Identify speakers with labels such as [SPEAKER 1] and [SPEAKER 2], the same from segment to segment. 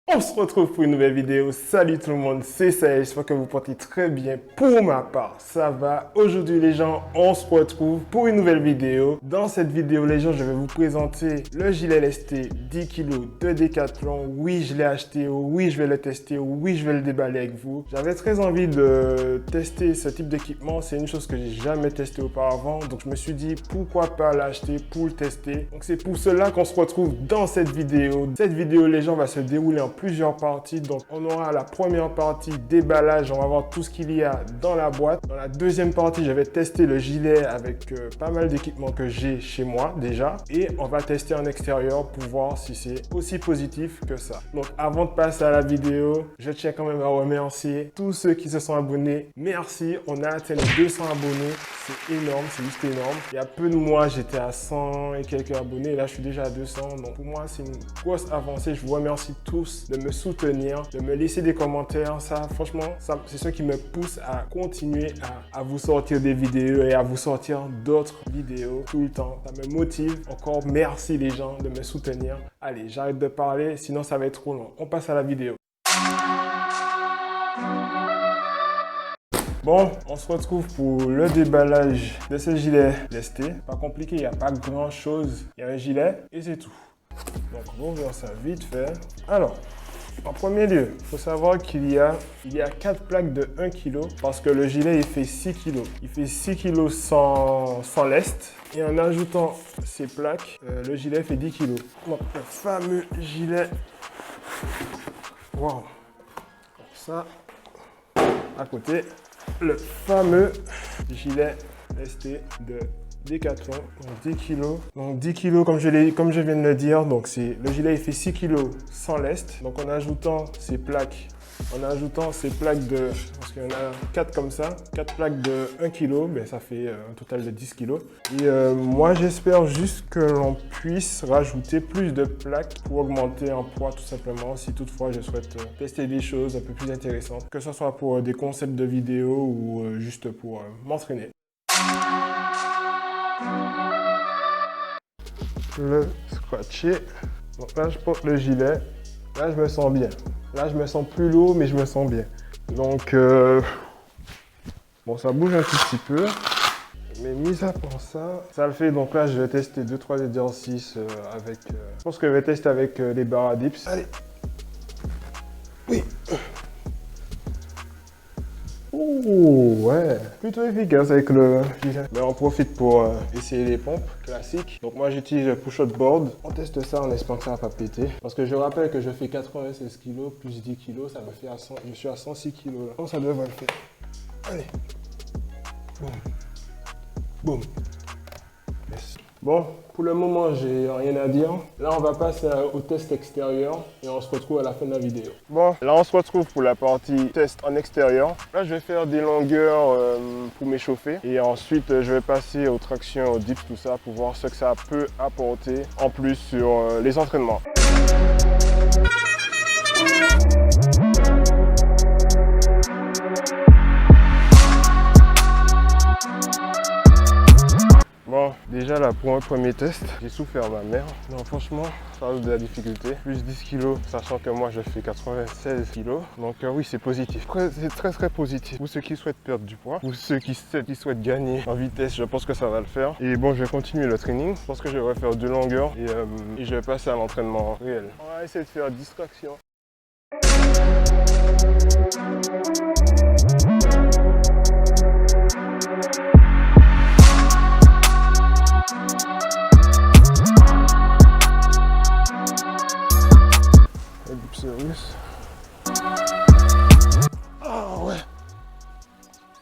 [SPEAKER 1] On se retrouve pour une nouvelle vidéo. Salut tout le monde, c'est Saël, j'espère que vous portez très bien. Pour ma part, ça va. Aujourd'hui les gens, on se retrouve pour une nouvelle vidéo. Dans cette vidéo les gens, je vais vous présenter le gilet lesté 10 kg de Decathlon. Oui, je l'ai acheté, oui, je vais le tester, oui, je vais le déballer avec vous. J'avais très envie de tester ce type d'équipement. C'est une chose que j'ai jamais testé auparavant. Donc je me suis dit, pourquoi pas l'acheter pour le tester. Donc c'est pour cela qu'on se retrouve dans cette vidéo. Cette vidéo les gens va se dérouler en plusieurs parties. Donc on aura la première partie déballage, on va voir tout ce qu'il y a dans la boîte. Dans la deuxième partie, je vais tester le gilet avec pas mal d'équipements que j'ai chez moi déjà, et on va tester en extérieur pour voir si c'est aussi positif que ça. Donc avant de passer à la vidéo, je tiens quand même à remercier tous ceux qui se sont abonnés. Merci, on a atteint les 200 abonnés, c'est énorme, c'est juste énorme. Il y a peu de mois, j'étais à 100 et quelques abonnés, et là je suis déjà à 200. Donc pour moi, c'est une grosse avancée. Je vous remercie tous de me soutenir, de me laisser des commentaires. Ça, franchement, c'est ce qui me pousse à continuer à vous sortir des vidéos et à vous sortir d'autres vidéos tout le temps. Ça me motive. Encore merci les gens de me soutenir. Allez, j'arrête de parler, sinon ça va être trop long. On passe à la vidéo. Bon, on se retrouve pour le déballage de ce gilet lesté. Pas compliqué, il n'y a pas grand chose. Il y a un gilet et c'est tout. Donc, on va voir ça vite fait. Alors, en premier lieu, il faut savoir qu'il y a 4 plaques de 1 kg parce que le gilet, il fait 6 kg. Il fait 6 kg sans lest. Et en ajoutant ces plaques, le gilet fait 10 kg. Donc, le fameux gilet. Wow. Comme ça, à côté, le fameux gilet lesté de Decathlon, donc 10 kg. Donc 10 kg comme je viens de le dire, donc le gilet il fait 6 kg sans lest. Donc en ajoutant ces plaques, de, parce qu'il y en a 4 comme ça, 4 plaques de 1 kg, ben ça fait un total de 10 kg. Et moi j'espère juste que l'on puisse rajouter plus de plaques pour augmenter en poids tout simplement, si toutefois je souhaite tester des choses un peu plus intéressantes, que ce soit pour des concepts de vidéo ou juste pour m'entraîner. Le scratcher. Donc là, je porte le gilet. Là, je me sens bien. Là, je me sens plus lourd, mais je me sens bien. Donc, bon, ça bouge un tout petit peu. Mais mis à part ça, ça le fait. Donc là, je vais tester 2-3 exercices avec... je pense que je vais tester avec les barres à dips. Allez. Oui. Ouh, ouais, plutôt efficace avec le gilet. Mais on profite pour essayer les pompes classiques. Donc moi j'utilise le push-up board. On teste ça en espérant que ça va pas péter. Parce que je rappelle que je fais 96 kg plus 10 kg, ça me fait à 100, je suis à 106 kg là. Donc ça devrait le faire. Allez. Boum. Boum. Yes. Bon, pour le moment, j'ai rien à dire. Là, on va passer au test extérieur et on se retrouve à la fin de la vidéo. Bon, là, on se retrouve pour la partie test en extérieur. Là, je vais faire des longueurs pour m'échauffer et ensuite, je vais passer aux tractions, aux dips, tout ça, pour voir ce que ça peut apporter en plus sur les entraînements. Bon, déjà là pour un premier test, j'ai souffert ma mère. Non, franchement, ça rajoute de la difficulté. Plus 10 kg, sachant que moi je fais 96 kg. Donc oui, c'est positif. C'est très positif. Pour ceux qui souhaitent perdre du poids, pour ceux qui souhaitent gagner en vitesse, je pense que ça va le faire. Et bon, je vais continuer le training. Je pense que je vais faire 2 longueurs et je vais passer à l'entraînement réel. On va essayer de faire distraction. Ah ouais.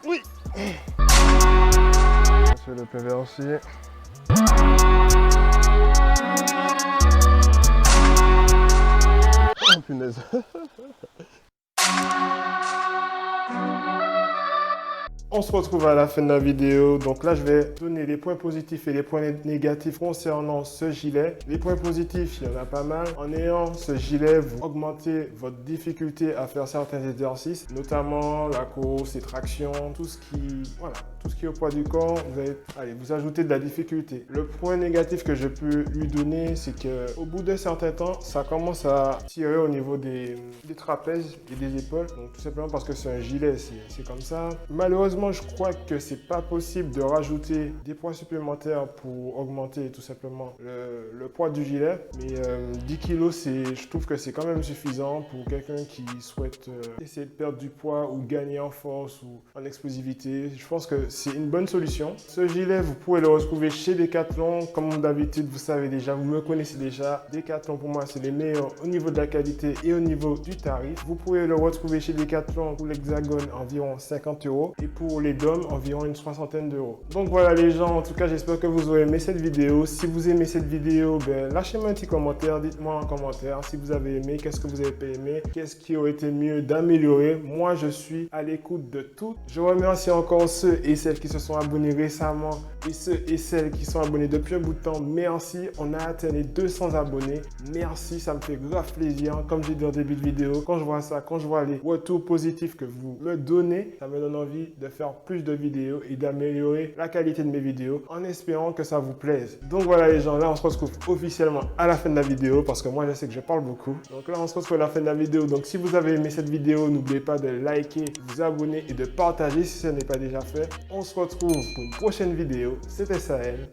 [SPEAKER 1] Oui. C'est le péversier. Oh punaise. On se retrouve à la fin de la vidéo. Donc là, je vais donner les points positifs et les points négatifs concernant ce gilet. Les points positifs, il y en a pas mal. En ayant ce gilet, vous augmentez votre difficulté à faire certains exercices, notamment la course, les tractions, tout ce qui est au poids du corps. Vous ajoutez de la difficulté. Le point négatif que je peux lui donner, c'est qu'au bout d'un certain temps, ça commence à tirer au niveau des trapèzes et des épaules. Donc tout simplement parce que c'est un gilet, c'est comme ça. Malheureusement, je crois que c'est pas possible de rajouter des poids supplémentaires pour augmenter tout simplement le poids du gilet. Mais 10 kilos, je trouve que c'est quand même suffisant pour quelqu'un qui souhaite essayer de perdre du poids ou gagner en force ou en explosivité. Je pense que c'est une bonne solution. Ce gilet, vous pouvez le retrouver chez Decathlon. Comme d'habitude, vous savez déjà, vous me connaissez déjà. Decathlon, pour moi, c'est les meilleurs au niveau de la qualité et au niveau du tarif. Vous pouvez le retrouver chez Decathlon pour l'hexagone environ 50 € et pour les DOM environ une soixantaine d'euros. Donc voilà les gens, en tout cas, j'espère que vous aurez aimé cette vidéo. Si vous aimez cette vidéo, lâchez-moi un petit commentaire. Dites-moi en commentaire si vous avez aimé, qu'est-ce que vous avez pas aimé, qu'est-ce qui aurait été mieux d'améliorer. Moi, je suis à l'écoute de tout. Je remercie encore ceux et celles qui se sont abonnés récemment et ceux et celles qui sont abonnés depuis un bout de temps. Merci, on a atteint les 200 abonnés. Merci, ça me fait grave plaisir. Comme j'ai dit en début de vidéo, quand je vois ça, quand je vois les retours positifs que vous me donnez, ça me donne envie de faire plus de vidéos et d'améliorer la qualité de mes vidéos en espérant que ça vous plaise. Donc voilà les gens, là on se retrouve officiellement à la fin de la vidéo parce que moi je sais que je parle beaucoup. Donc là on se retrouve à la fin de la vidéo. Donc si vous avez aimé cette vidéo, n'oubliez pas de liker, vous abonner et de partager si ce n'est pas déjà fait. On se retrouve pour une prochaine vidéo. C'était Sahel.